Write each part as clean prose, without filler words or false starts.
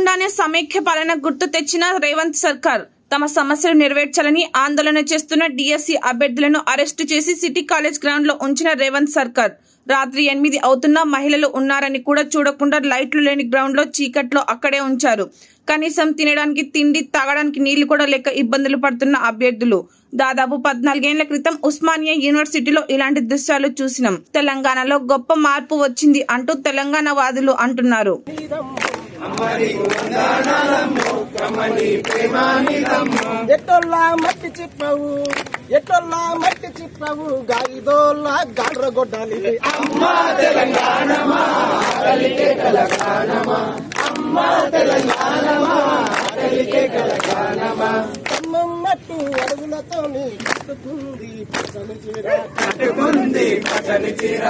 తెలియకుండానే సమైక్య పాలన గుర్తు తెచ్చిన రేవంత్ సర్కార్ తమ సమస్యలు నెరవేర్చాలని ఆందోళన చేస్తున్న డిఎస్సి అభ్యర్థులను అరెస్టు చేసి సిటీ కాలేజ్ గ్రౌండ్ లో ఉంచిన రేవంత్ సర్కార్ రాత్రి 8 అవుతున్నా మహిళలు ఉన్నారని కూడా చూడకుండా లైట్లు లేని గ్రౌండ్ లో చీకట్లో అక్కడే ఉంచారు. కనీసం తినడానికి తిండి, తాగడానికి నీళ్లు కూడా లేక ఇబ్బందులు పడుతున్న అభ్యర్థులు. దాదాపు 14 ఏళ్ల క్రితం ఉస్మానియా యూనివర్సిటీలో ఇలాంటి దృశ్యాలు చూసినాం. తెలంగాణలో గొప్ప మార్పు వచ్చింది అంటూ తెలంగాణ వాదులు అంటున్నారు. ఎట్టోల్లా మట్టి చిప్పవు గాలిదోల్లా గాల్రగొడ్డాలి అమ్మా తెలంగాణమా తల్లికే కలగానమా అమ్మా తెలంగాణమా తల్లికే కలగానమా కమ్మన్నట్టు అడుగులతోని కట్టుకుంది పచ్చని చీర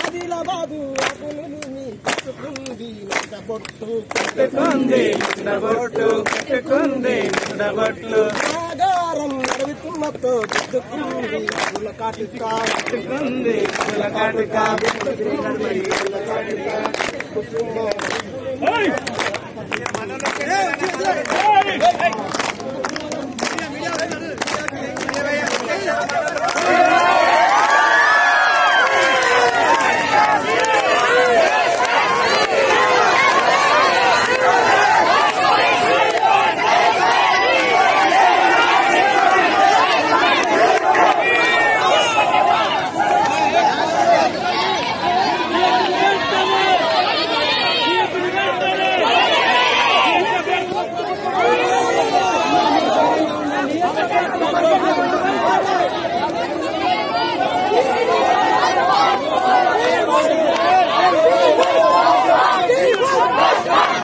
ఆదిలాబాదు అప్పులని కట్టుకుంది నడబొట్టు ఆగారం నడుగుతున్నతో దిద్దుకుంది పులకాటికా